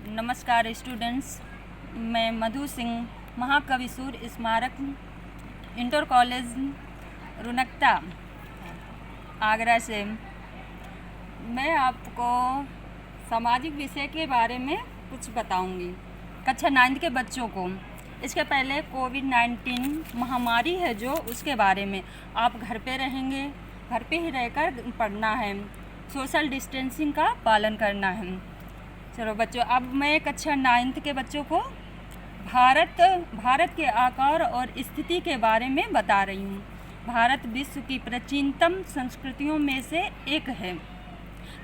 नमस्कार स्टूडेंट्स, मैं मधु सिंह महाकवि सूर्य स्मारक इंटर कॉलेज रुनकता आगरा से मैं आपको सामाजिक विषय के बारे में कुछ बताऊंगी। कक्षा 9 के बच्चों को इसके पहले कोविड-19 महामारी है जो उसके बारे में आप घर पे रहेंगे, घर पे ही रहकर पढ़ना है, सोशल डिस्टेंसिंग का पालन करना है। चलो बच्चों, अब मैं कक्षा 9 के बच्चों को भारत के आकार और स्थिति के बारे में बता रही हूँ। भारत विश्व की प्राचीनतम संस्कृतियों में से एक है।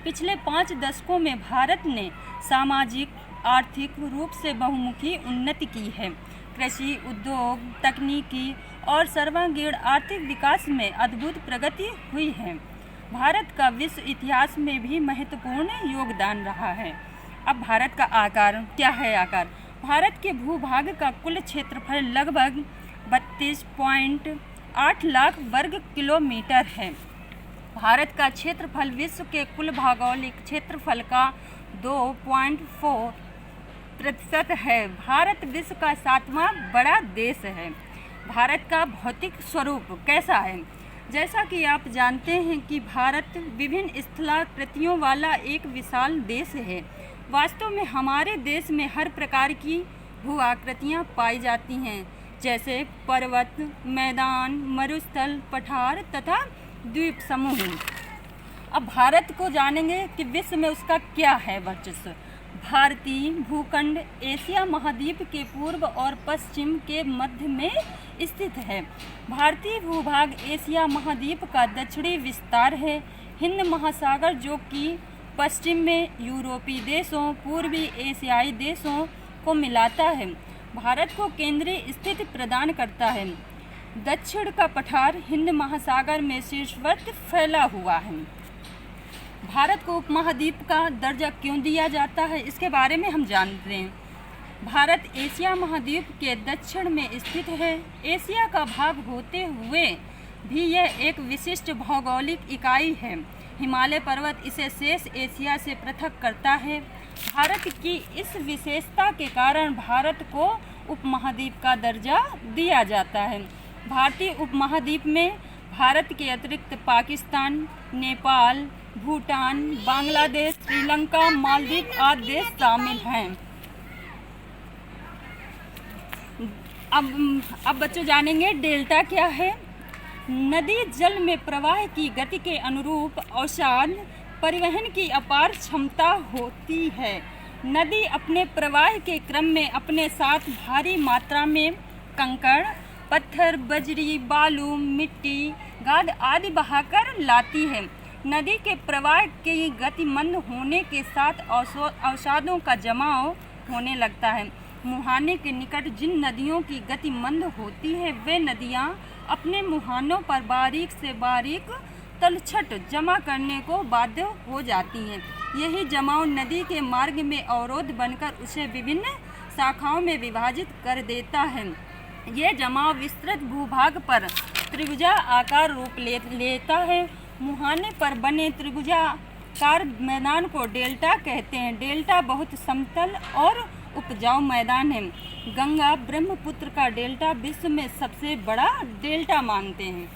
पिछले 5 दशकों में भारत ने सामाजिक आर्थिक रूप से बहुमुखी उन्नति की है। कृषि, उद्योग, तकनीकी और सर्वांगीण आर्थिक विकास में अद्भुत प्रगति हुई है। भारत का विश्व इतिहास में भी महत्वपूर्ण योगदान रहा है। अब भारत का आकार क्या है? आकार भारत के भूभाग का कुल क्षेत्रफल लगभग 32.8 लाख वर्ग किलोमीटर है। भारत का क्षेत्रफल विश्व के कुल भौगोलिक क्षेत्रफल का 2.4% है। भारत विश्व का 7वां बड़ा देश है। भारत का भौतिक स्वरूप कैसा है? जैसा कि आप जानते हैं कि भारत विभिन्न स्थलाकृतियों वाला एक विशाल देश है। वास्तव में हमारे देश में हर प्रकार की भू आकृतियाँ पाई जाती हैं, जैसे पर्वत, मैदान, मरुस्थल, पठार तथा द्वीप समूह। अब भारत को जानेंगे कि विश्व में उसका क्या है वर्चस्व। भारतीय भूखंड एशिया महाद्वीप के पूर्व और पश्चिम के मध्य में स्थित है। भारतीय भूभाग एशिया महाद्वीप का दक्षिणी विस्तार है। हिंद महासागर जो कि पश्चिम में यूरोपीय देशों, पूर्वी एशियाई देशों को मिलाता है, भारत को केंद्रीय स्थिति प्रदान करता है। दक्षिण का पठार हिंद महासागर में शीर्षवत फैला हुआ है। भारत को उपमहाद्वीप का दर्जा क्यों दिया जाता है, इसके बारे में हम जानते हैं। भारत एशिया महाद्वीप के दक्षिण में स्थित है। एशिया का भाग होते हुए भी यह एक विशिष्ट भौगोलिक इकाई है। हिमालय पर्वत इसे शेष एशिया से पृथक करता है। भारत की इस विशेषता के कारण भारत को उपमहाद्वीप का दर्जा दिया जाता है। भारतीय उपमहाद्वीप में भारत के अतिरिक्त पाकिस्तान, नेपाल, भूटान, बांग्लादेश, श्रीलंका, मालदीव आदि देश शामिल हैं। अब बच्चों जानेंगे डेल्टा क्या है। नदी जल में प्रवाह की गति के अनुरूप अवसाद परिवहन की अपार क्षमता होती है। नदी अपने प्रवाह के क्रम में अपने साथ भारी मात्रा में कंकड़, पत्थर, बजरी, बालू, मिट्टी, गाद आदि बहाकर लाती है। नदी के प्रवाह की गति मंद होने के साथ अवसादों का जमाव होने लगता है। मुहाने के निकट जिन नदियों की गति मंद होती है वे नदियाँ अपने मुहानों पर बारीक से बारीक तलछट जमा करने को बाध्य हो जाती हैं। यही जमाव नदी के मार्ग में अवरोध बनकर उसे विभिन्न शाखाओं में विभाजित कर देता है। यह जमाव विस्तृत भूभाग पर त्रिभुजाकार रूप लेता है। मुहाने पर बने त्रिभुजाकार मैदान को डेल्टा कहते हैं। डेल्टा बहुत समतल और उपजाऊ मैदान है। गंगा ब्रह्मपुत्र का डेल्टा विश्व में सबसे बड़ा डेल्टा मानते हैं।